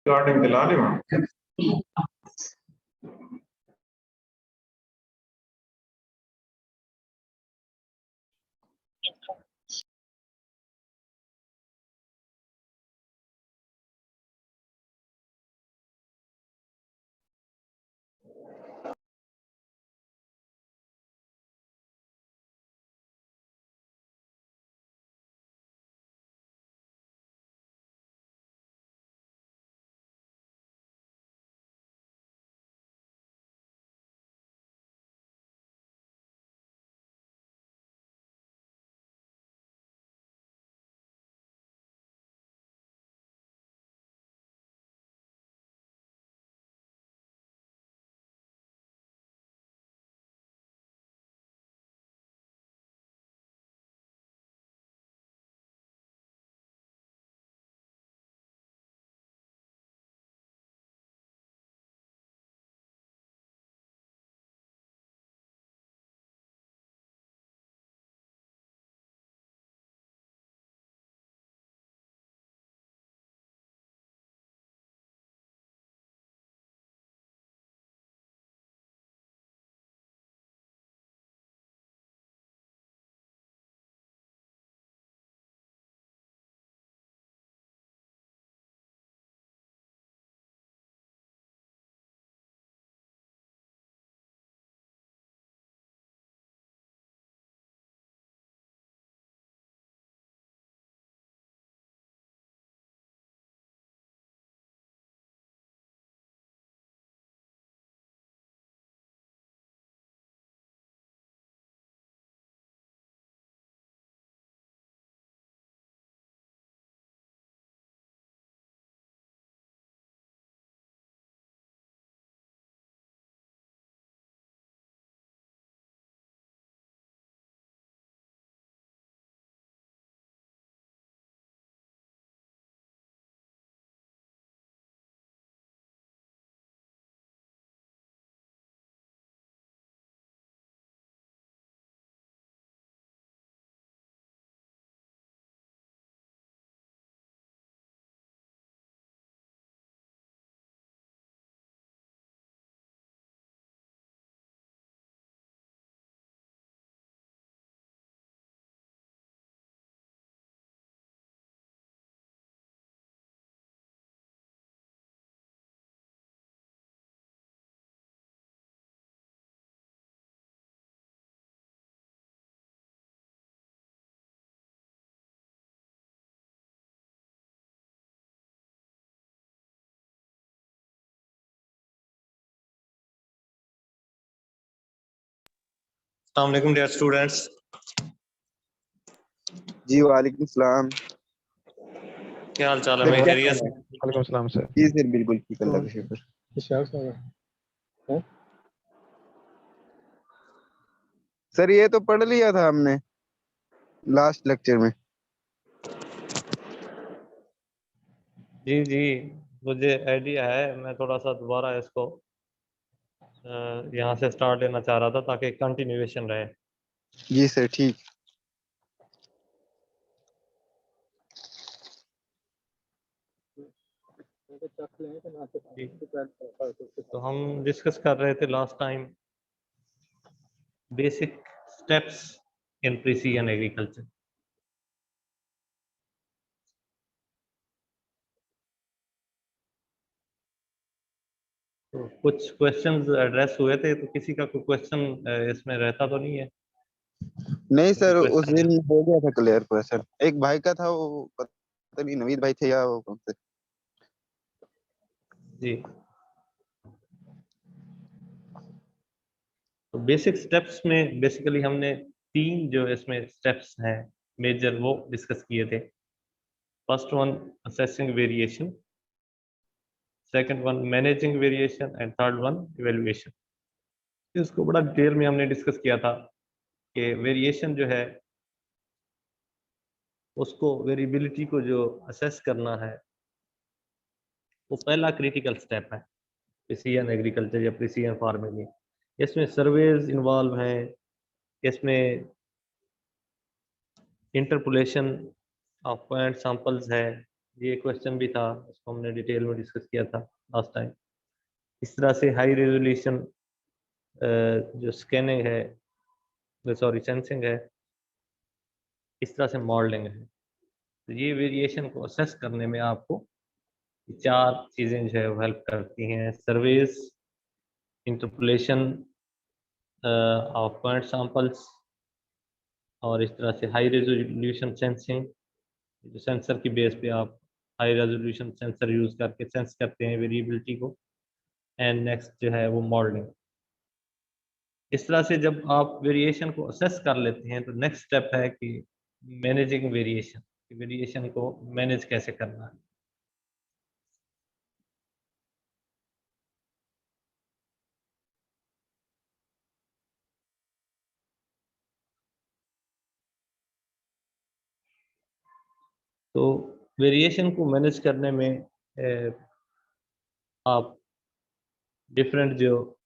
Regarding the Lalima. अस्सलाम वालेकुम dear students. जी वालेकुम सलाम। क्या हाल चाल है? मैं खैरियत से। वालेकुम सलाम सर। जी सर बिल्कुल ठीक, अल्लाह का शुक्र। सर ये तो पढ़ लिया था हमने लास्ट लेक्चर में। जी जी, मुझे आइडिया है। मैं थोड़ा सा दोबारा इसको यहाँ से स्टार्ट लेना चाह रहा था ताकि कंटिन्यूएशन रहे। जी सर ठीक। तो हम डिस्कस कर रहे थे last time basic steps in precision agriculture. तो कुछ क्वेश्चंस एड्रेस हुए थे, तो किसी का कोई क्वेश्चन इसमें रहता तो नहीं है? नहीं सर कोई उस question दिन है? हो गया था क्लियर क्वेश्चन। एक भाई का था, वो पता नहीं नवीद भाई थे या वो कौन से। जी, तो बेसिक स्टेप्स में बेसिकली हमने तीन जो इसमें स्टेप्स हैं मेजर, वो डिस्कस किए थे। First one assessing variation, second one managing variation and third one evaluation. इसको बड़ा डिटेल में हमने डिस्कस किया था कि वेरिएशन जो है उसको, वेरिएबिलिटी को जो असेस करना है, वो पहला क्रिटिकल स्टेप है प्रिसीजन एग्रीकल्चर या प्रिसीजन फार्मिंग में। इसमें सर्वेज इन्वॉल्व हैं, इसमें इंटरपोलेशन ऑफ पॉइंट सैंपल्स है, ये क्वेश्चन भी था, उसको हमने डिटेल में डिस्कस किया था लास्ट टाइम। इस तरह से हाई रेजोल्यूशन जो स्कैनिंग है, सॉरी सेंसिंग है, इस तरह से मॉडलिंग है। तो ये वेरिएशन को असेस करने में आपको चार चीज़ें जो है वो हेल्प करती हैं: surveys, interpolation of point samples, और इस तरह से हाई रेजोल्यूशन सेंसिंग, जो सेंसर की बेस पे आप हाई रेजोल्यूशन सेंसर यूज करके सेंस करते हैं वेरिएबिलिटी को। एंड नेक्स्ट जो है वो मॉडलिंग। इस तरह से जब आप वेरिएशन को असेस कर लेते हैं तो नेक्स्ट स्टेप है कि मैनेजिंग वेरिएशन, वेरिएशन को मैनेज कैसे करना है। तो वेरिएशन को मैनेज करने में आप डिफरेंट जो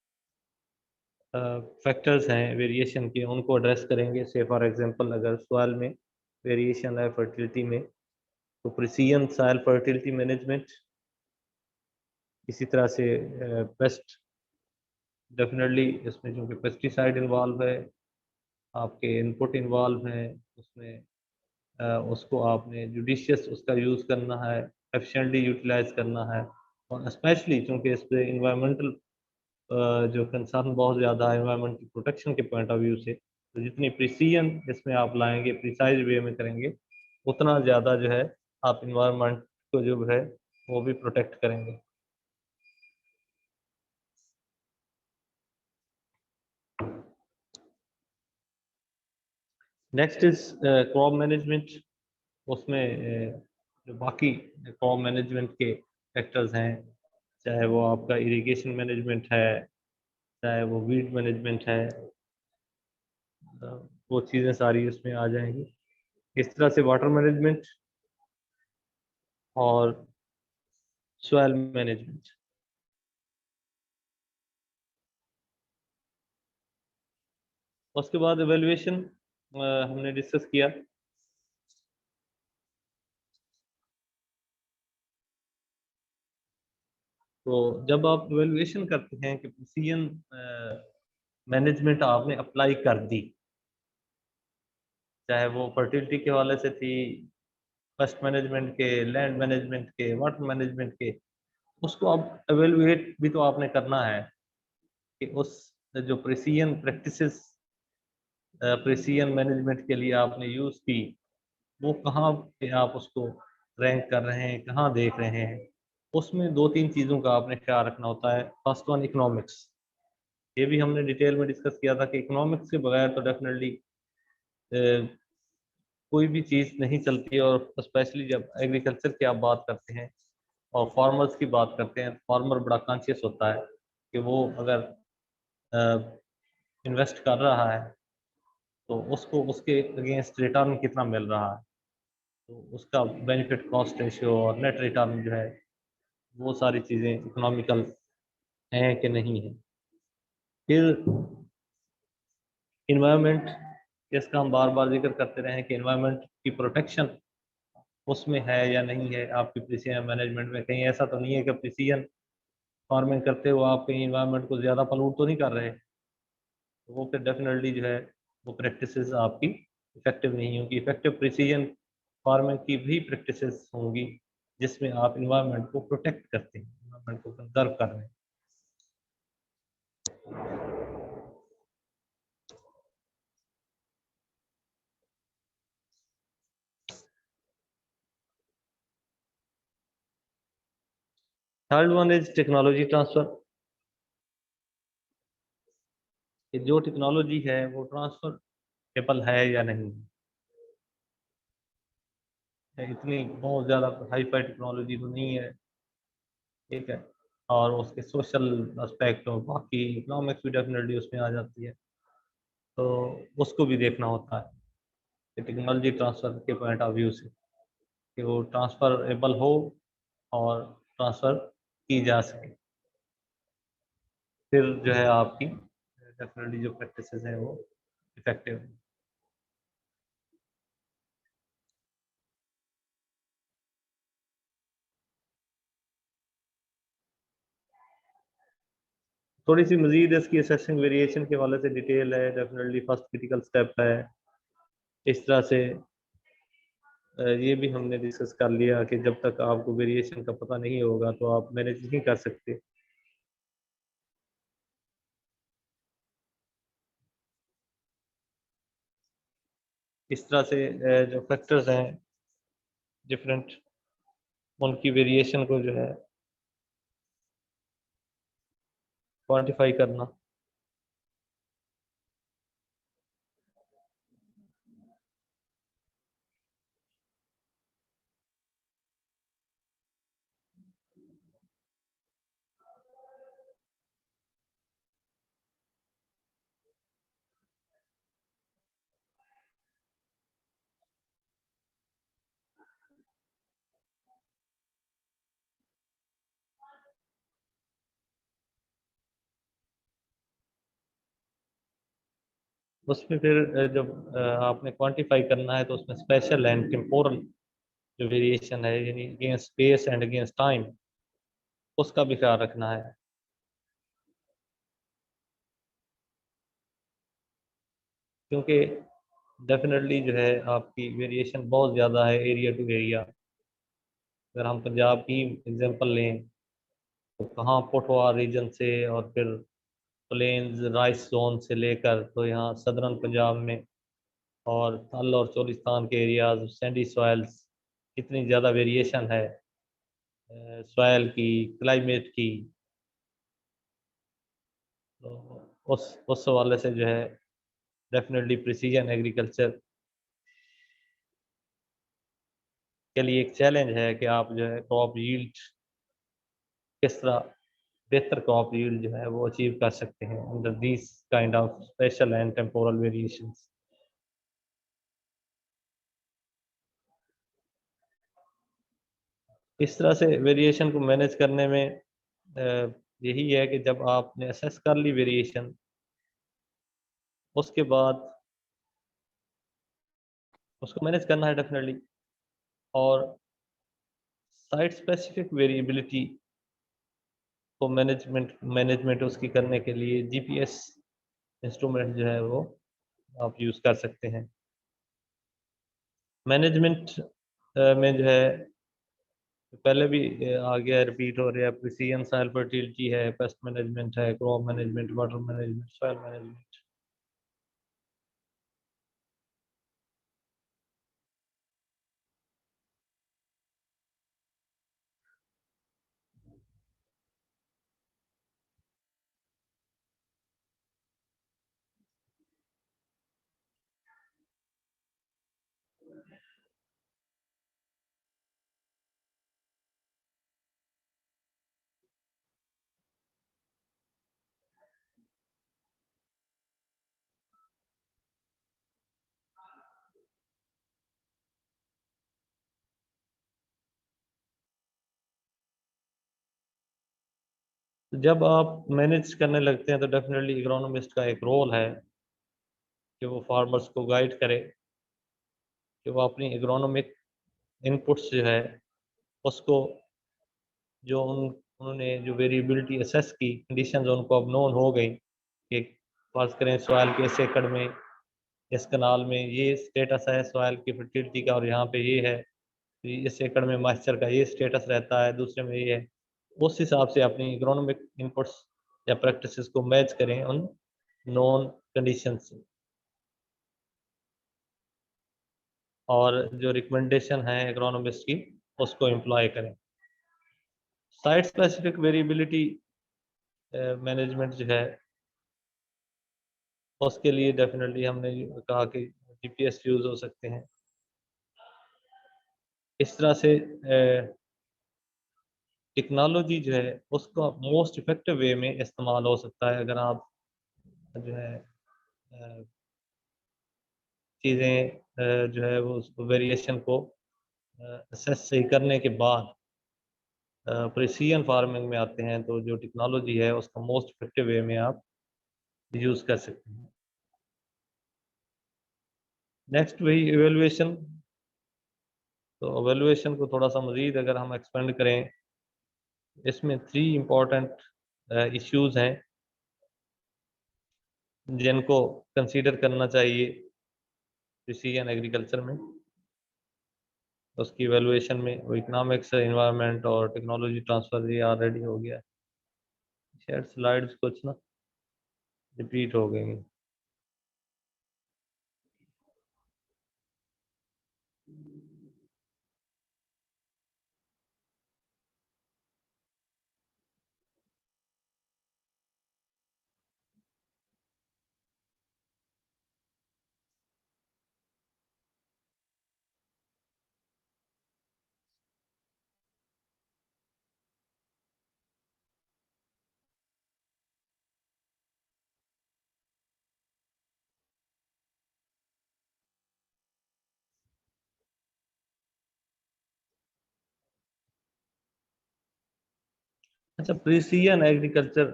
फैक्टर्स हैं वेरिएशन के उनको एड्रेस करेंगे। से फॉर एग्जांपल अगर सॉइल में वेरिएशन है फर्टिलिटी में, तो प्रिसीजन सॉइल फर्टिलिटी मैनेजमेंट, इसी तरह से पेस्ट, डेफिनेटली इसमें क्योंकि पेस्टिसाइड इन्वॉल्व है, आपके इनपुट इन्वॉल्व हैं उसमें, उसको आपने जुडिशियस उसका यूज़ करना है, एफिशिएंटली यूटिलाइज करना है। और स्पेशली चूँकि इस पे इन्वायरमेंटल जो कंसर्न बहुत ज़्यादा है इन्वायरमेंट की प्रोटेक्शन के पॉइंट ऑफ व्यू से, तो जितनी प्रिसीजन इसमें आप लाएंगे, प्रिसाइज वे में करेंगे, उतना ज़्यादा जो है आप इन्वायरमेंट को जो है वो भी प्रोटेक्ट करेंगे। Next is crop management. उसमें जो बाकी क्रॉप मैनेजमेंट के फैक्टर्स हैं, चाहे वो आपका इरिगेशन मैनेजमेंट है, चाहे वो वीड मैनेजमेंट है, वो चीज़ें सारी उसमें आ जाएंगी। इस तरह से वाटर मैनेजमेंट और सॉइल मैनेजमेंट। उसके बाद एवेल्युएशन हमने डिस्कस किया। तो जब आप एवेल्युएशन करते हैं कि प्रिसीजन मैनेजमेंट आपने अप्लाई कर दी, चाहे वो फर्टिलिटी के हवाले से थी, पेस्ट मैनेजमेंट के, लैंड मैनेजमेंट के, वाटर मैनेजमेंट के, उसको अब एवेलुएट भी तो आपने करना है कि उस जो प्रिसीजन प्रैक्टिसेस प्रिसीजन मैनेजमेंट के लिए आपने यूज़ की, वो कहाँ पे आप उसको रैंक कर रहे हैं, कहाँ देख रहे हैं। उसमें दो तीन चीज़ों का आपने ख्याल रखना होता है। फर्स्ट वन इकोनॉमिक्स, ये भी हमने डिटेल में डिस्कस किया था कि इकोनॉमिक्स के बगैर तो डेफिनेटली कोई भी चीज़ नहीं चलती है। और स्पेशली जब एग्रीकल्चर की आप बात करते हैं और फार्मर्स की बात करते हैं, फार्मर बड़ा कॉन्शियस होता है कि वो अगर इन्वेस्ट कर रहा है तो उसको उसके अगेंस्ट रिटर्न कितना मिल रहा है, तो उसका बेनिफिट कॉस्ट रेशियो और नेट रिटर्न जो है, वो सारी चीज़ें इकोनॉमिकल हैं कि नहीं है। फिर इन्वायरमेंट, इसका हम बार बार जिक्र करते रहे कि इन्वायरमेंट की प्रोटेक्शन उसमें है या नहीं है आपकी प्रिसीजन मैनेजमेंट में। कहीं ऐसा तो नहीं है कि प्रिसीजन फार्मिंग करते हुए आप कहीं इन्वायरमेंट को ज़्यादा पलूट तो नहीं कर रहे, तो वो फिर डेफिनेटली जो है वो प्रैक्टिसेस आपकी इफेक्टिव नहीं होगी। इफेक्टिव प्रिसीजन फार्मिंग की भी प्रैक्टिसेस होंगी जिसमें आप इन्वायरमेंट को प्रोटेक्ट करते हैं, इन्वायरमेंट को कंजर्व कर रहे हैं। Third one is technology transfer, कि जो टेक्नोलॉजी है वो ट्रांसफरेबल है या नहीं है। इतनी बहुत ज़्यादा हाई फाई टेक्नोलॉजी तो नहीं है, ठीक है। और उसके सोशल एस्पेक्ट और बाकी इकोनॉमिक्स भी डेफिनेटली उसमें आ जाती है, तो उसको भी देखना होता है कि टेक्नोलॉजी ट्रांसफ़र के पॉइंट ऑफ व्यू से कि वो ट्रांसफरेबल हो और ट्रांसफ़र की जा सके। फिर जो है आपकी डेफिनेटली जो प्रैक्टिसेस हैं वो इफेक्टिव हैं। थोड़ी सी मजीद इसकी असेसिंग वेरिएशन के हवाले से डिटेल है, डेफिनेटली फर्स्ट क्रिटिकल स्टेप है। इस तरह से ये भी हमने डिस्कस कर लिया कि जब तक आपको वेरिएशन का पता नहीं होगा तो आप मैनेज नहीं कर सकते। इस तरह से जो फैक्टर्स हैं डिफरेंट, उनकी वेरिएशन को जो है क्वांटिफाई करना। उसमें फिर जब आपने क्वांटिफाई करना है तो उसमें स्पेशल एंड टेम्पोरल जो वेरिएशन है, यानी against space and against time, उसका भी ख्याल रखना है। क्योंकि डेफिनेटली जो है आपकी वेरिएशन बहुत ज़्यादा है एरिया टू एरिया। अगर हम पंजाब की एग्जांपल लें तो कहाँ पोठवा रीजन से और फिर प्लेन्स राइस जोन से लेकर तो यहाँ सदर्न पंजाब में और थल और चोलिस्तान के एरियाज सैंडी सॉइल्स, कितनी ज़्यादा वेरिएशन है सॉइल की, क्लाइमेट की। तो उस हवाले से जो है डेफिनेटली प्रिसीजन एग्रीकल्चर के लिए एक चैलेंज है कि आप जो है क्रॉप यील्ड किस तरह बेहतर क्रॉप यील्ड जो है वो अचीव कर सकते हैं under these kind of special and temporal variations. इस तरह से वेरिएशन को मैनेज करने में यही है कि जब आपने असेस कर ली वेरिएशन, उसके बाद उसको मैनेज करना है डेफिनेटली। और साइट स्पेसिफिक वेरिएबिलिटी को मैनेजमेंट उसकी करने के लिए जीपीएस इंस्ट्रूमेंट जो है वो आप यूज़ कर सकते हैं। मैनेजमेंट में जो है पहले भी आ गया, रिपीट हो रहा है, प्रिसीजन सॉइल फर्टिलिटी है, पेस्ट मैनेजमेंट है, crop management, water management, soil management. जब आप मैनेज करने लगते हैं तो डेफिनेटली इकोनॉमिस्ट का एक रोल है कि वो फार्मर्स को गाइड करे, कि वो अपनी इकोनॉमिक इनपुट्स जो है उसको, जो उन्होंने जो वेरिएबिलिटी असेस की, कंडीशंस उनको अब नोन हो गई कि फर्ज करें सॉइल के इस एकड़ में, इस कनाल में ये स्टेटस है सॉइल की फर्टिलिटी का और यहाँ पे ये है, तो इस एकड़ में मॉइस्चर का ये स्टेटस रहता है, दूसरे में ये है। उस हिसाब से अपनी इकोनॉमिक इनपुट्स या प्रैक्टिसेस को मैच करें उन नॉन कंडीशन से, और जो रिकमेंडेशन है इकोनॉमिस्ट की उसको एम्प्लॉय करें। साइट स्पेसिफिक वेरिएबिलिटी मैनेजमेंट जो है उसके लिए डेफिनेटली हमने कहा कि जीपीएस यूज़ हो सकते हैं। इस तरह से टेक्नोलॉजी जो है उसका मोस्ट इफेक्टिव वे में इस्तेमाल हो सकता है अगर आप जो है चीज़ें जो है वो उसको वेरिएशन को असेस सही करने के बाद प्रिसीजन फार्मिंग में आते हैं, तो जो टेक्नोलॉजी है उसका मोस्ट इफेक्टिव वे में आप यूज़ कर सकते हैं। नेक्स्ट वही एवेलुएशन। तो एवेलुएशन को थोड़ा सा मज़ीद अगर हम एक्सपेंड करें, इसमें 3 इम्पोर्टेंट इश्यूज हैं जिनको कंसीडर करना चाहिए प्रिसीजन एग्रीकल्चर में, उसकी वैल्यूएशन में। वो इकोनॉमिक्स, इन्वायरमेंट और टेक्नोलॉजी ट्रांसफर ये ऑलरेडी हो गया है। शायद स्लाइड्स कुछ ना रिपीट हो गई हैं। अच्छा, प्रिसीजन एग्रीकल्चर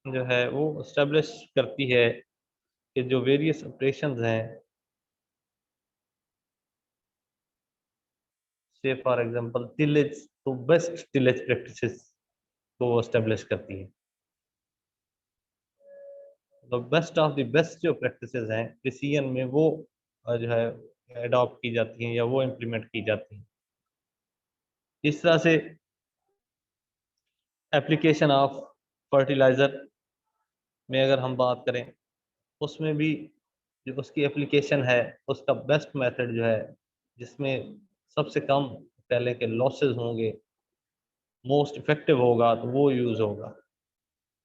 जो है वो एस्टेब्लिश करती है कि जो वेरियस ऑपरेशंस हैं, से फॉर एग्जांपल टिलेज, तो बेस्ट टिलेज प्रैक्टिसेस को एस्टेब्लिश करती है। तो बेस्ट ऑफ द बेस्ट जो प्रैक्टिसेस हैं प्रिसीजन में, वो जो है अडॉप्ट की जाती हैं या वो इम्प्लीमेंट की जाती हैं। इस तरह से एप्लीकेशन ऑफ फर्टिलाइज़र में अगर हम बात करें, उसमें भी जो उसकी एप्लीकेशन है, उसका बेस्ट मेथड जो है जिसमें सबसे कम पहले के लॉसेस होंगे, मोस्ट इफेक्टिव होगा, तो वो यूज़ होगा।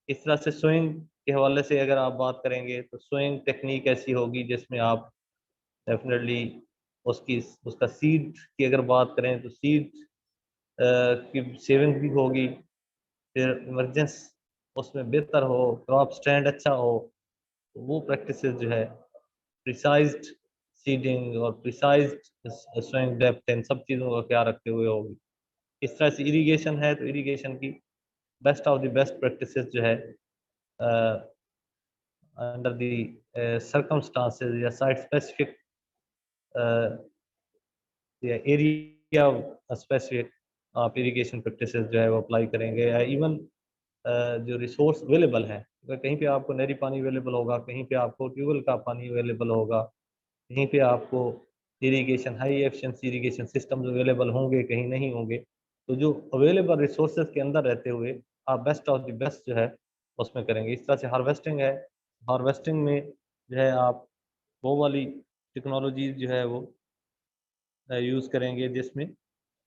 इस तरह से स्विंग के हवाले से अगर आप बात करेंगे, तो स्विंग टेक्निक ऐसी होगी जिसमें आप डेफिनेटली उसकी उसका सीड की अगर बात करें तो सीड की सेविंग भी होगी। फिर इमरजेंस उसमें बेहतर हो, क्रॉप स्टैंड अच्छा हो, तो वो प्रैक्टिसेस जो है प्रिसाइज्ड सीडिंग और प्रिसाइज्ड स्विंग डेप्थ, इन सब चीज़ों का ख्याल रखते हुए होगी। इस तरह से इरिगेशन है, तो इरिगेशन की best of the best practices जो है अंडर दी सर्कमस्टांसेस या साइट स्पेसिफिक या एरिया स्पेसिफिक आप इरिगेशन प्रैक्टिसेस जो है वो अप्लाई करेंगे। या इवन जो रिसोर्स अवेलेबल है, अगर कहीं पे आपको नहरी पानी अवेलेबल होगा, कहीं पे आपको ट्यूबवेल का पानी अवेलेबल होगा, कहीं पे आपको irrigation high efficiency irrigation systems available होंगे, कहीं नहीं होंगे, तो जो अवेलेबल रिसोर्सेज के अंदर रहते हुए आप बेस्ट ऑफ द बेस्ट जो है उसमें करेंगे। इस तरह से हार्वेस्टिंग है, हार्वेस्टिंग में जो है आप वो वाली टेक्नोलॉजी जो है वो यूज़ करेंगे जिसमें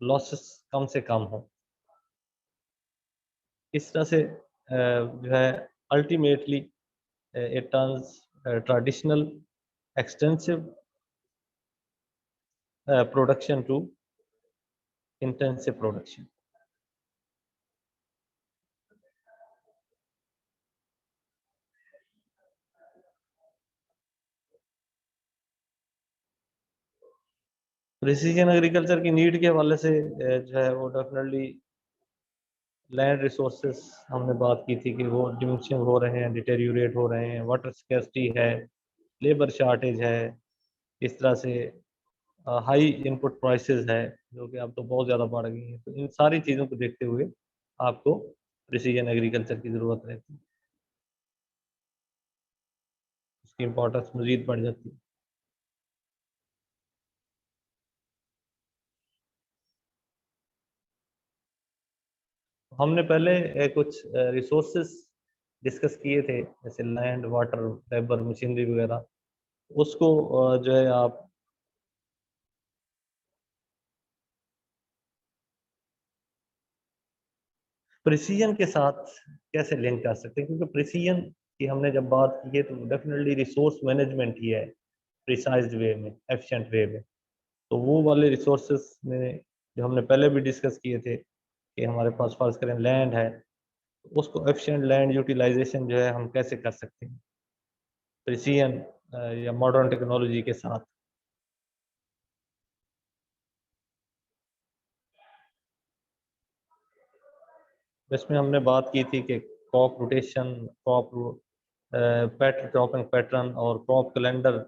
लॉसेस कम से कम हो। इस तरह से जो है ultimately it turns traditional extensive production to intensive production. Precision agriculture की नीड के हवाले से जो है वो डेफिनेटली लैंड रिसोर्सेस हमने बात की थी कि वो डिमिनिशिंग हो रहे हैं, डिटेरियोरेट हो रहे हैं, वाटर स्कैर्सिटी है, लेबर शार्टेज है। इस तरह से हाई इनपुट प्राइसेस है जो कि अब तो बहुत ज़्यादा बढ़ गई हैं। तो इन सारी चीज़ों को देखते हुए आपको प्रिसीजन एग्रीकल्चर की ज़रूरत रहती है, उसकी इम्पोर्टेंस मज़ीद बढ़ जाती है। हमने पहले कुछ रिसोर्सेस डिस्कस किए थे, जैसे लैंड, वाटर, लेबर, मशीनरी वगैरह। उसको जो है आप प्रिसीजन के साथ कैसे लिंक कर सकते हैं, क्योंकि प्रिसीजन की हमने जब बात की है तो डेफिनेटली रिसोर्स मैनेजमेंट ही है, प्रिसाइज्ड वे में, एफिशिएंट वे में। तो वो वाले रिसोर्सेस में जो हमने पहले भी डिस्कस किए थे कि हमारे पास फर्ज करें लैंड है, तो उसको एफिशिएंट लैंड यूटिलाइजेशन जो है हम कैसे कर सकते हैं प्रिसीजन या मॉडर्न टेक्नोलॉजी के साथ। इसमें हमने बात की थी कि crop rotation, crop pattern, cropping pattern और क्रॉप कैलेंडर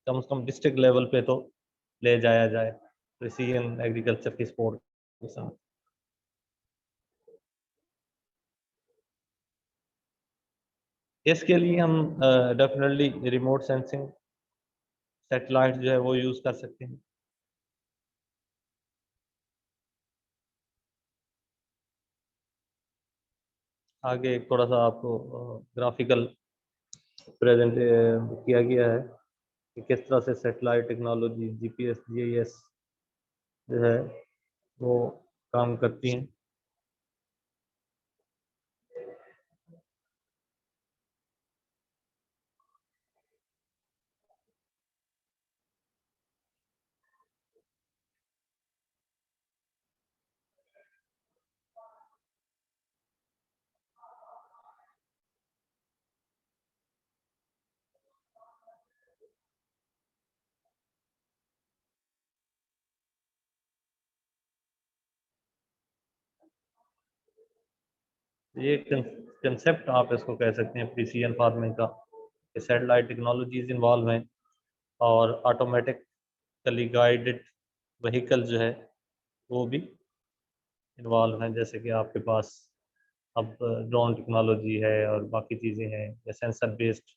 कम से कम डिस्ट्रिक्ट लेवल पे तो ले जाया जाए प्रिसीजन एग्रीकल्चर की सपोर्ट के साथ। इसके लिए हम डेफिनेटली रिमोट सेंसिंग सैटेलाइट जो है वो यूज़ कर सकते हैं। आगे थोड़ा सा आपको ग्राफिकल प्रेजेंट किया गया है कि किस तरह से सैटेलाइट टेक्नोलॉजी जीपीएस जीआईएस जो है वो काम करती हैं। ये कंसेप्ट आप इसको कह सकते हैं प्रिसीजन फार्मिंग का, सैटेलाइट टेक्नोलॉजीज इन्वॉल्व हैं और ऑटोमेटिकली गाइडेड व्हीकल जो है वो भी इन्वॉल्व हैं। जैसे कि आपके पास अब ड्रोन टेक्नोलॉजी है और बाकी चीज़ें हैं या सेंसर बेस्ड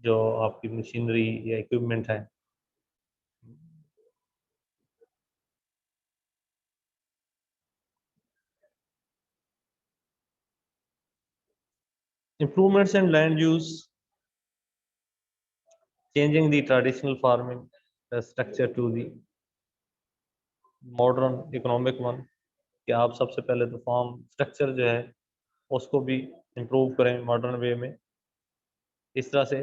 जो आपकी मशीनरी या इक्विपमेंट है। Improvements in land use, changing the traditional farming structure to the modern economic one, कि आप सबसे पहले तो फार्म स्ट्रक्चर जो है उसको भी इम्प्रूव करें मॉडर्न वे में। इस तरह से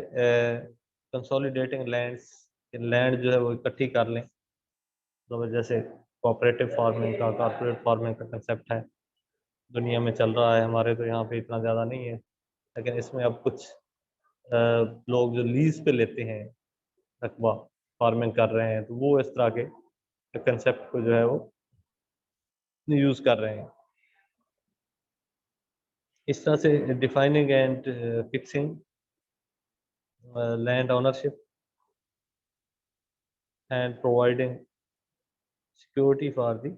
कंसोलिडेटिंग लैंड जो है वो इकट्ठी कर लें। तो जैसे कोऑपरेटिव फार्मिंग का, कॉर्पोरेट फार्मिंग का कंसेप्ट है, दुनिया में चल रहा है। हमारे तो यहाँ पे इतना ज़्यादा नहीं है, लेकिन इसमें अब कुछ लोग जो लीज पे लेते हैं रकबा, फार्मिंग कर रहे हैं, तो वो इस तरह के कंसेप्ट को जो है वो यूज़ कर रहे हैं। इस तरह से defining and fixing land ownership and providing security for the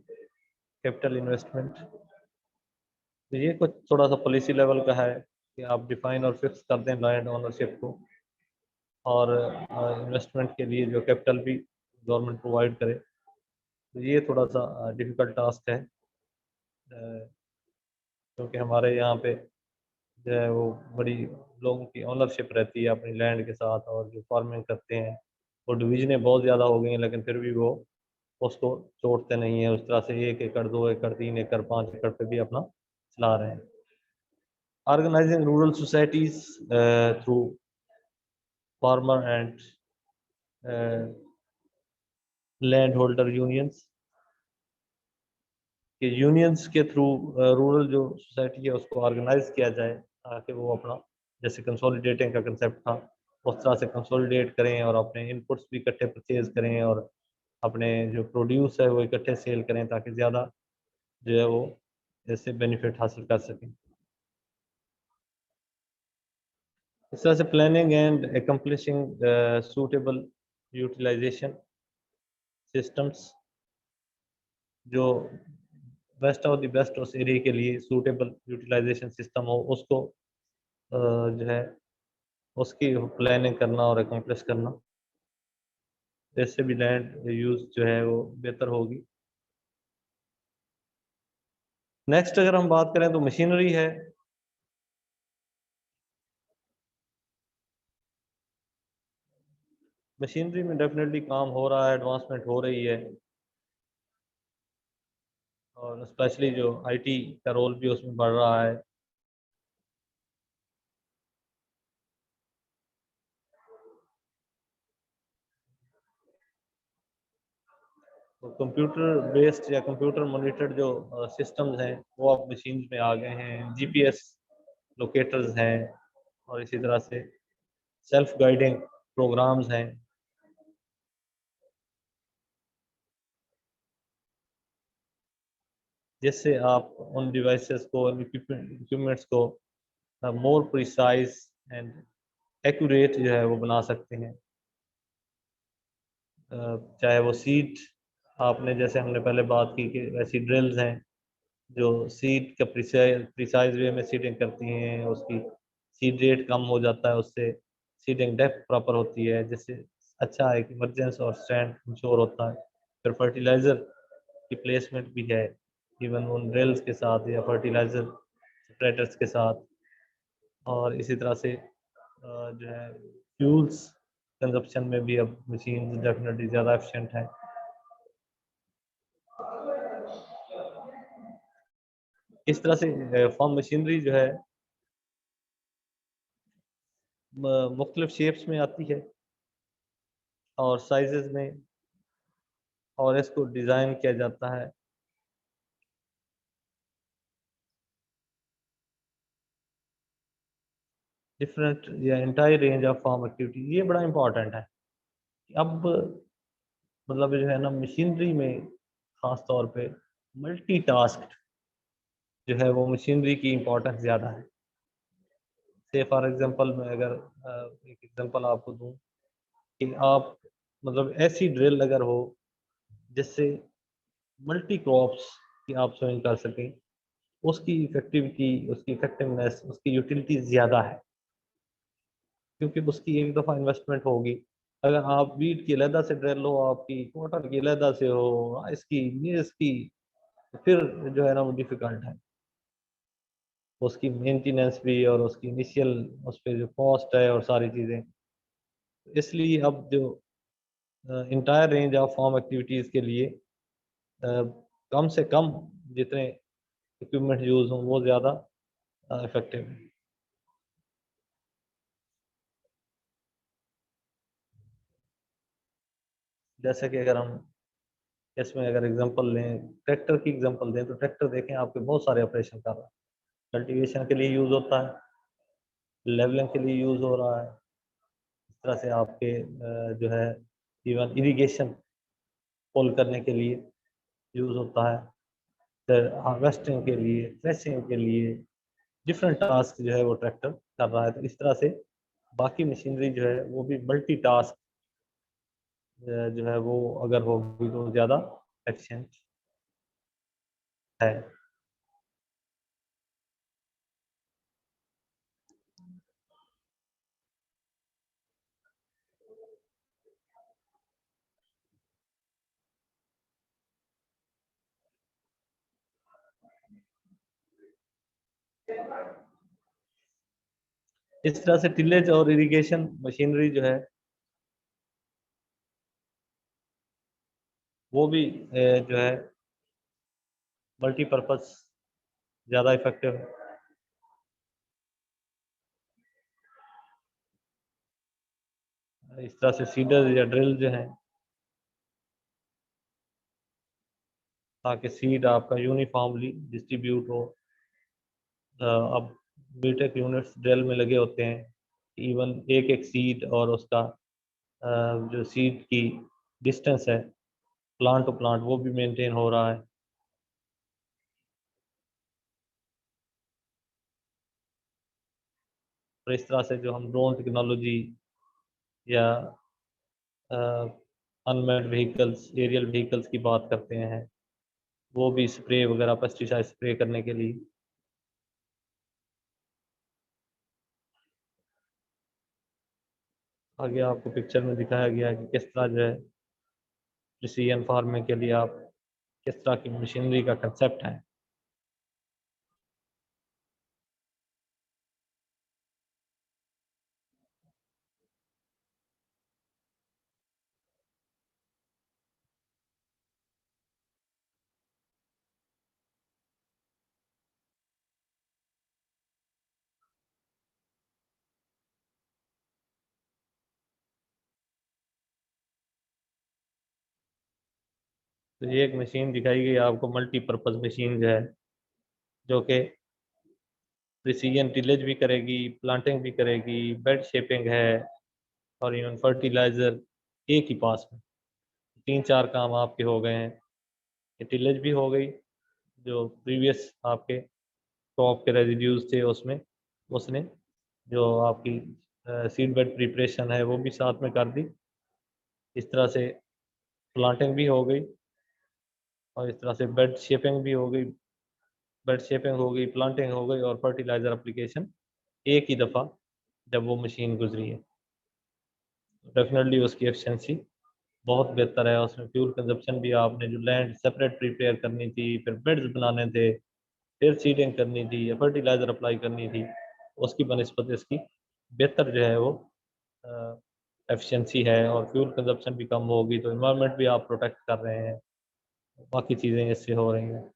capital investment. तो ये कुछ थोड़ा सा पॉलिसी लेवल का है कि आप डिफाइन और फिक्स कर दें लैंड ओनरशिप को, और इन्वेस्टमेंट के लिए जो कैपिटल भी गवर्नमेंट प्रोवाइड करे। तो ये थोड़ा सा डिफ़िकल्ट टास्क है, क्योंकि हमारे यहाँ पे जो है वो बड़ी लोगों की ओनरशिप रहती है अपनी लैंड के साथ, और जो फार्मिंग करते हैं वो डिवीजनें बहुत ज़्यादा हो गई हैं, लेकिन फिर भी वो उसको छोड़ते नहीं है। उस तरह से 1 एकड़, 2 एकड़, 3 एकड़, 5 एकड़ पे भी अपना चला रहे हैं। Organizing rural societies through farmer and land holder unions, कि यूनियंस के थ्रू रूरल जो सोसाइटी है उसको ऑर्गेनाइज किया जाए, ताकि वो अपना, जैसे कंसोलिडेटिंग का कंसेप्ट था, उस तरह से कंसोलिडेट करें और अपने इनपुट्स भी इकट्ठे परचेज करें और अपने जो प्रोड्यूस है वो इकट्ठे सेल करें, ताकि ज़्यादा जो है वो इससे बेनिफिट हासिल कर सकें। इस तरह से planning and accomplishing suitable utilization systems, जो बेस्ट ऑफ द बेस्ट उस एरिया के लिए सूटेबल यूटिलाइजेशन सिस्टम हो, उसको जो है उसकी प्लानिंग करना और एकम्प्लिश करना। इससे भी लैंड यूज जो है वो बेहतर होगी। नेक्स्ट अगर हम बात करें तो मशीनरी है। मशीनरी में डेफिनेटली काम हो रहा है, एडवांसमेंट हो रही है, और स्पेशली जो आईटी का रोल भी उसमें बढ़ रहा है। तो कंप्यूटर बेस्ड या कंप्यूटर मॉनिटर्ड जो सिस्टम्स हैं वो अब मशीन में आ गए हैं। जीपीएस लोकेटर्स हैं, और इसी तरह से सेल्फ गाइडिंग प्रोग्राम्स हैं, जिससे आप उन डिवाइसेस को, इक्विपमेंट्स को मोर प्रिसाइज एंड एक्यूरेट जो है वो बना सकते हैं। चाहे वो सीड, आपने जैसे हमने पहले बात की कि ऐसी ड्रिल्स हैं जो सीड का प्रिसाइज वे में सीडिंग करती हैं, उसकी सीड रेट कम हो जाता है, उससे सीडिंग डेप्थ प्रॉपर होती है, जिससे अच्छा है कि इमरजेंस और स्टैंड इंश्योर होता है। फिर फर्टिलाइज़र की प्लेसमेंट भी है, इवन उन ड्रिल्स के साथ या फर्टिलाइज़र स्प्रेडर्स के साथ। और इसी तरह से जो है फ्यूल्स कंजप्शन में भी अब मशीन डेफिनेटली ज़्यादा एफिशिएंट है। इस तरह से फार्म मशीनरी जो है मुख्तलिफ शेप्स में आती है और साइजेस में, और इसको डिज़ाइन किया जाता है। डिफरेंट या entire range of farm activity, ये बड़ा इंपॉर्टेंट है। अब मतलब जो है ना मशीनरी में ख़ास तौर पे मल्टीटास्क जो है वो मशीनरी की इम्पोर्टेंस ज़्यादा है। से फॉर एग्जांपल मैं अगर एक एग्जांपल आपको दूं कि आप मतलब ऐसी ड्रिल अगर हो जिससे मल्टी क्रॉप्स की आप सोइंग कर सकें, उसकी इफेक्टिविटी, उसकी इफेक्टिवनेस, उसकी यूटिलिटी ज़्यादा है, क्योंकि उसकी एक दफ़ा इन्वेस्टमेंट होगी। अगर आप वीट की अलहदा से ड्रिल हो, आपकी कॉटन की अलहदा से हो, राइस की, मेज़ की, तो फिर जो है ना वो डिफ़िकल्ट है। उसकी मेंटेनेंस भी और उसकी इनिशियल उस पे जो कॉस्ट है और सारी चीज़ें। इसलिए अब जो entire range of farm activities के लिए कम से कम जितने इक्विपमेंट यूज़ हों वो ज़्यादा इफ़ेक्टिव है। जैसे कि अगर हम इसमें अगर एग्जांपल लें, ट्रैक्टर की एग्जांपल दें, तो ट्रैक्टर देखें आपके बहुत सारे ऑपरेशन कर रहा है। कल्टीवेशन के लिए यूज़ होता है, लेवलिंग के लिए यूज़ हो रहा है, इस तरह से आपके जो है इवन इरिगेशन पुल करने के लिए यूज़ होता है, फिर हार्वेस्टिंग के लिए, थ्रेशिंग के लिए, डिफरेंट टास्क जो है वो ट्रैक्टर कर रहा है। तो इस तरह से बाकी मशीनरी जो है वो भी मल्टी टास्क जो है वो अगर होगी तो ज़्यादा एफिशिएंट है। इस तरह से टिलेज और इरिगेशन मशीनरी जो है वो भी जो है मल्टीपर्पज़ ज़्यादा इफेक्टिव है। इस तरह से सीडर या ड्रिल जो है, ताकि सीड आपका यूनिफॉर्मली डिस्ट्रीब्यूट हो। अब बीटेक यूनिट्स ड्रिल में लगे होते हैं, इवन एक एक सीड और उसका जो सीड की डिस्टेंस है प्लांट टू प्लांट वो भी मेंटेन हो रहा है। और इस तरह से जो हम ड्रोन टेक्नोलॉजी या अनमैन्ड व्हीकल्स, एरियल व्हीकल्स की बात करते हैं, वो भी स्प्रे वगैरह पेस्टिसाइड स्प्रे करने के लिए। आगे आपको पिक्चर में दिखाया गया है कि किस तरह जो है प्रिसीजन फार्मिंग के लिए आप किस तरह की मशीनरी का कंसेप्ट है। तो ये एक मशीन दिखाई गई आपको, मल्टीपर्पज़ मशीन जो है, जो कि प्रिसीजन टिलेज भी करेगी, प्लांटिंग भी करेगी, बेड शेपिंग है, और इवन फर्टिलाइज़र एक ही पास में। तीन चार काम आपके हो गए हैं। ये टिलेज भी हो गई, जो प्रीवियस आपके क्रॉप के रेजिड्यूज थे उसमें उसने जो आपकी सीड बेड प्रिपरेशन है वो भी साथ में कर दी। इस तरह से प्लांटिंग भी हो गई, और इस तरह से बेड शेपिंग भी हो गई, बेड शेपिंग हो गई, प्लांटिंग हो गई, और फर्टिलाइज़र एप्लीकेशन एक ही दफ़ा जब वो मशीन गुजरी है। डेफिनेटली उसकी एफिशिएंसी बहुत बेहतर है, उसमें फ्यूल कंजप्शन भी, आपने जो लैंड सेपरेट प्रिपेयर करनी थी, फिर बेड्स बनाने थे, फिर सीडिंग करनी थी या फर्टिलाइज़र अप्लाई करनी थी, उसकी बनिस्बत इसकी बेहतर जो है वो एफिशिएंसी है, और फ्यूल कंजप्शन भी कम होगी, तो एनवायरनमेंट भी आप प्रोटेक्ट कर रहे हैं, बाकी चीज़ें इससे हो रही हैं।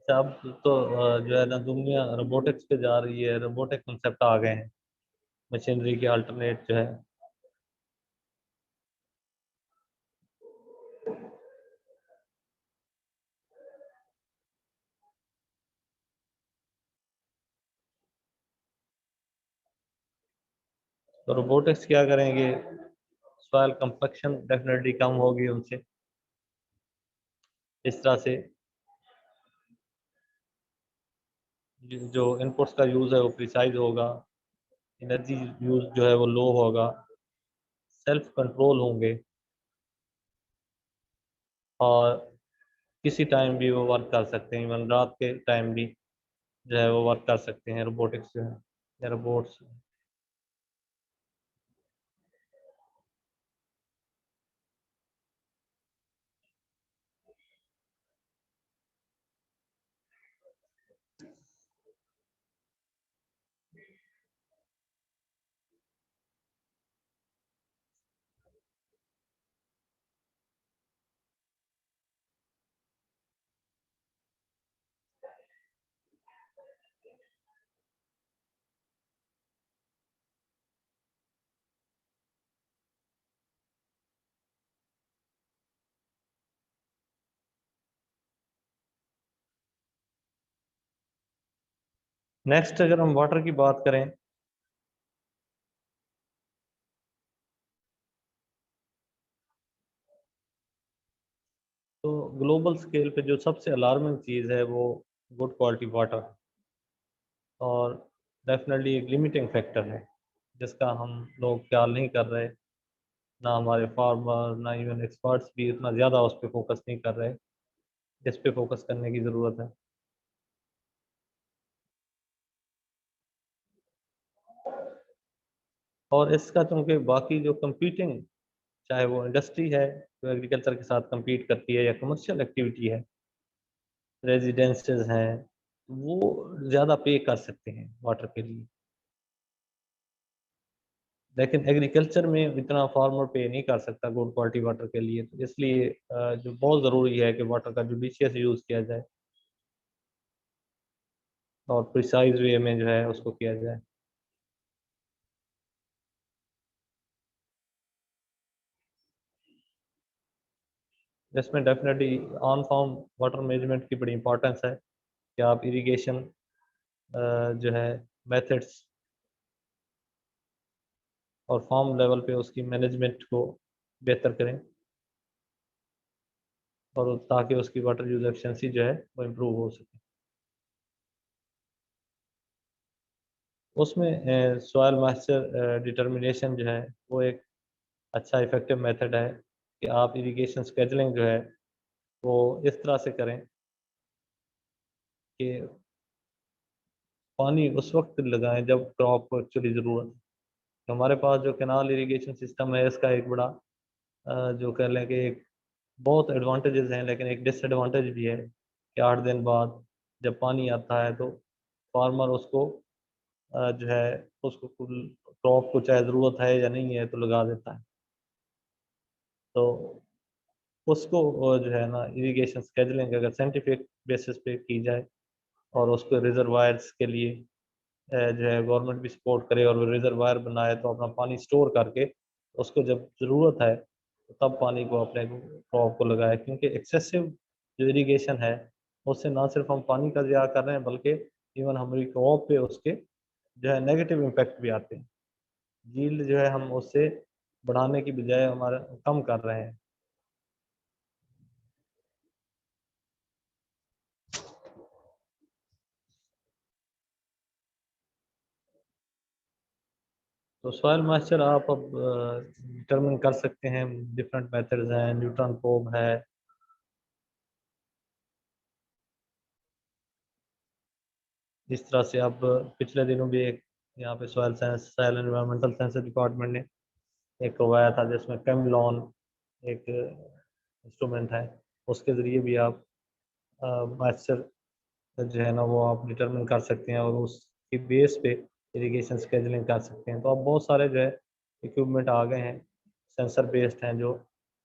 अब तो जो है ना दुनिया रोबोटिक्स पे जा रही है, रोबोटिक कंसेप्ट आ गए हैं, मशीनरी के अल्टरनेट जो है। तो रोबोटिक्स क्या करेंगे, सॉइल कंपैक्शन डेफिनेटली कम होगी उनसे, इस तरह से जो इनपुट्स का यूज़ है वो प्रिसाइज होगा, एनर्जी यूज़ जो है वो लो होगा, सेल्फ कंट्रोल होंगे, और किसी टाइम भी वो वर्क कर सकते हैं, इवन रात के टाइम भी जो है वो वर्क कर सकते हैं रोबोटिक्स जो है या रोबोट्स। नेक्स्ट अगर हम वाटर की बात करें, तो ग्लोबल स्केल पे जो सबसे अलार्मिंग चीज़ है वो गुड क्वालिटी वाटर, और डेफिनेटली एक लिमिटिंग फैक्टर है जिसका हम लोग ख्याल नहीं कर रहे, ना हमारे फार्मर ना इवन एक्सपर्ट्स भी इतना ज़्यादा उस पर फोकस नहीं कर रहे, जिस पे फोकस करने की ज़रूरत है। और इसका चूँकि बाकी जो कंपीटिंग, चाहे वो इंडस्ट्री है जो एग्रीकल्चर के साथ compete करती है, या कमर्शियल एक्टिविटी है, रेजिडेंसेस हैं, वो ज़्यादा पे कर सकते हैं वाटर के लिए, लेकिन एग्रीकल्चर में इतना फार्मर पे नहीं कर सकता गुड क्वालिटी वाटर के लिए, तो इसलिए जो बहुत ज़रूरी है कि वाटर का जुडिशियस यूज़ किया जाए और प्रिसाइज वे में जो है उसको किया जाए। इसमें definitely on farm water management की बड़ी इंपॉर्टेंस है कि आप इरिगेशन जो है मेथड्स और फार्म लेवल पे उसकी मैनेजमेंट को बेहतर करें, और ताकि उसकी वाटर यूज एफिशिएंसी जो है वो इम्प्रूव हो सके। उसमें सॉइल मॉइस्चर डिटर्मिनेशन जो है वो एक अच्छा इफेक्टिव मेथड है कि आप इरिगेशन स्केजुलिंग जो है वो इस तरह से करें कि पानी उस वक्त लगाएं जब क्रॉप को एक्चुअली ज़रूरत है। तो हमारे पास जो कैनाल इरिगेशन सिस्टम है इसका एक बड़ा जो कह लें कि एक बहुत एडवांटेजेस हैं, लेकिन एक डिसएडवांटेज भी है कि 8 दिन बाद जब पानी आता है तो फार्मर उसको जो है उसको क्रॉप को चाहे ज़रूरत है या नहीं है तो लगा देता है। तो उसको जो है ना इरिगेशन स्केजुलिंग अगर साइंटिफिक बेसिस पे की जाए, और उसको रिजर्वायर्स के लिए जो है गवर्नमेंट भी सपोर्ट करे और वो रिजर्वायर बनाए, तो अपना पानी स्टोर करके उसको जब ज़रूरत है तो तब पानी को अपने क्रॉप को लगाए, क्योंकि एक्सेसिव जो इरिगेशन है उससे ना सिर्फ हम पानी का ज़िया कर रहे हैं बल्कि इवन हमारी क्रॉप पे उसके जो है नेगेटिव इम्पैक्ट भी आते हैं। यील्ड जो है हम उससे बढ़ाने की बजाय हमारा कम कर रहे हैं। तो सॉइल मॉइस्चर आप अब डिटरमिन कर सकते हैं, डिफरेंट मेथड्स हैं, न्यूट्रॉन प्रोब है। इस तरह से अब पिछले दिनों भी एक यहाँ पे soil science soil environmental science department ने एक करवाया था, जिसमें कैमलॉन एक इंस्ट्रूमेंट है, उसके ज़रिए भी आप मॉइस्चर जो है ना वो आप डिटरमिन कर सकते हैं और उसकी बेस पे इरिगेशन स्केजुलिंग कर सकते हैं। तो अब बहुत सारे जो है इक्विपमेंट आ गए हैं, सेंसर बेस्ड हैं, जो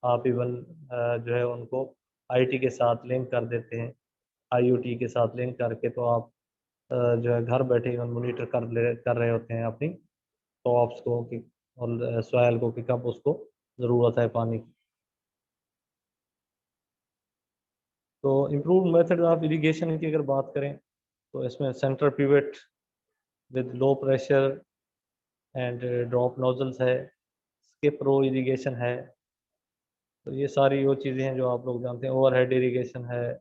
आप इवन जो है उनको आईटी के साथ लिंक कर देते हैं, आईओटी के साथ लिंक करके, तो आप जो है घर बैठे इवन मॉनिटर कर रहे होते हैं अपनी क्रॉप्स को कि और सॉयल को कि कब उसको ज़रूरत है पानी की। तो इम्प्रूव मेथड ऑफ इरिगेशन की अगर बात करें तो इसमें centre pivot with low pressure and drop nozzles है, स्किप रो इरिगेशन है। तो ये सारी वो चीज़ें हैं जो आप लोग जानते हैं। ओवरहेड इरिगेशन है,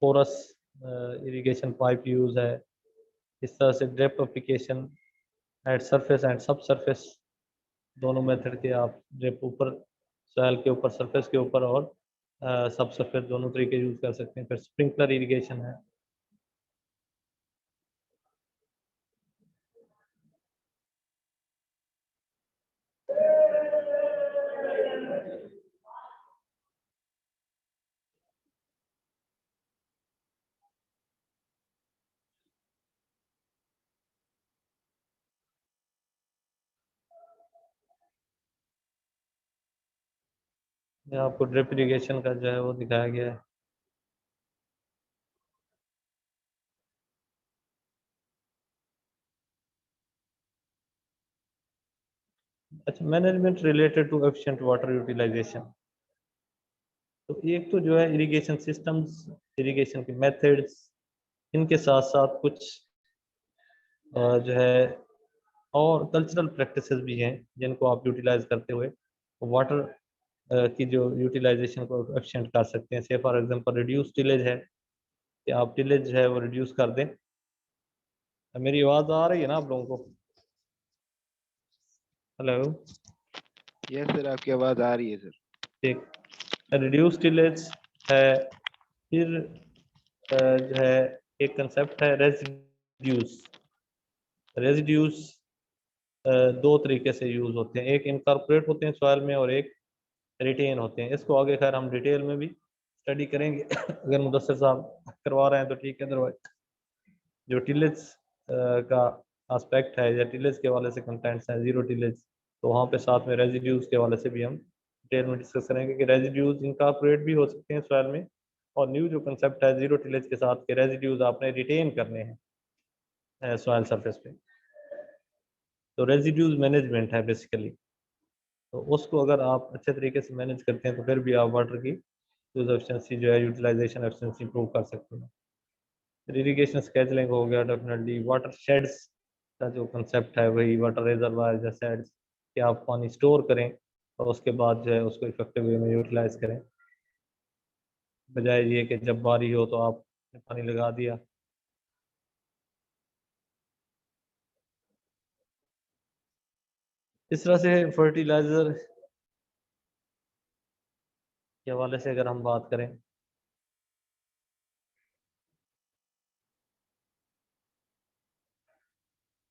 पोरस इरिगेशन पाइप यूज़ है। इस तरह से drip application at surface and सब सरफेस, दोनों मेथड के आप ड्रिप ऊपर सॉइल के ऊपर, सरफेस के ऊपर, और सब सरफेस दोनों तरीके यूज़ कर सकते हैं। फिर स्प्रिंकलर इरिगेशन है। ये आपको ड्रिप इरिगेशन का जो है वो दिखाया गया है। अच्छा, management related to efficient water utilization. तो एक तो जो है इरिगेशन सिस्टम्स, इरिगेशन के मेथड्स, इनके साथ साथ कुछ जो है और कल्चरल प्रैक्टिसेस भी हैं जिनको आप यूटिलाइज करते हुए वाटर की जो यूटिलाइजेशन को एफिशिएंट कर सकते हैं। से फॉर एग्जांपल रिड्यूस टिलेज है, कि आप टिलेज जो है वो रिड्यूस कर दें। मेरी आवाज़ आ रही है ना आप लोगों को? हेलो? यस सर, आपकी आवाज आ रही है सर। ठीक, रिड्यूस टिलेज है। फिर जो है एक कंसेप्ट है रेजिड्यूस। रेजिड्यूस दो तरीके से यूज होते हैं, एक इनकॉर्पोरेट होते हैं सॉइल में और एक रिटेन होते हैं। इसको आगे खैर हम डिटेल में भी स्टडी करेंगे अगर मुदस्सिर साहब करवा रहे हैं तो ठीक है, अदरवाइज जो टिलेज का एस्पेक्ट है या टिलेज के वाले से कंटेंट्स हैं, जीरो टिलेज, तो वहाँ पे साथ में रेजिड्यूज के वाले से भी हम डिटेल में डिस्कस करेंगे कि रेजिड्यूज इनकॉर्पोरेट भी हो सकते हैं सॉइल में, और न्यू जो कंसेप्ट है जीरो टिलेज के साथ के रेजिड्यूज आपने रिटेन करने हैं सॉइल सरफेस पे। तो रेजिड्यूज मैनेजमेंट है बेसिकली। तो उसको अगर आप अच्छे तरीके से मैनेज करते हैं तो फिर भी आप वाटर की यूज एफिशिएंसी जो है, यूटिलाइजेशन एफिशिएंसी इंप्रूव कर सकते हैं। फिर इरिगेशन स्केजुलिंग हो गया, डेफिनेटली वाटर शेड्स का जो कंसेप्ट है वही वाटर रिजर्वायर या शेड्स, कि आप पानी स्टोर करें और उसके बाद जो है उसको इफेक्टिव वे में यूटिलाइज करें, बजाय ये कि जब बारी हो तो आप पानी लगा दिया। इस तरह से फर्टिलाइजर के हवाले से अगर हम बात करें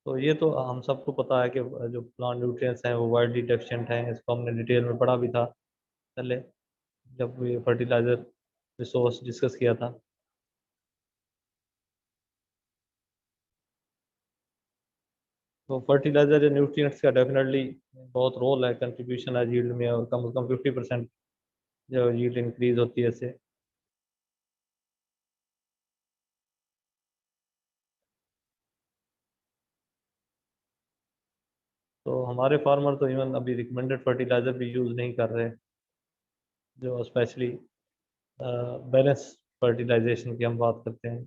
तो ये तो हम सबको पता है कि जो प्लांट न्यूट्रिएंट्स हैं वो वाइडली डेफिशिएंट हैं। इसको हमने डिटेल में पढ़ा भी था पहले जब ये फर्टिलाइजर रिसोर्स डिस्कस किया था। तो फर्टिलाइजर या न्यूट्रिएंट्स का डेफिनेटली बहुत रोल है, कंट्रीब्यूशन है यील्ड में, और कम से कम 50% जो यील्ड इंक्रीज होती है इससे। तो हमारे फार्मर तो इवन अभी रिकमेंडेड फर्टिलाइजर भी यूज़ नहीं कर रहे, जो स्पेशली बैलेंस फर्टिलाइजेशन की हम बात करते हैं।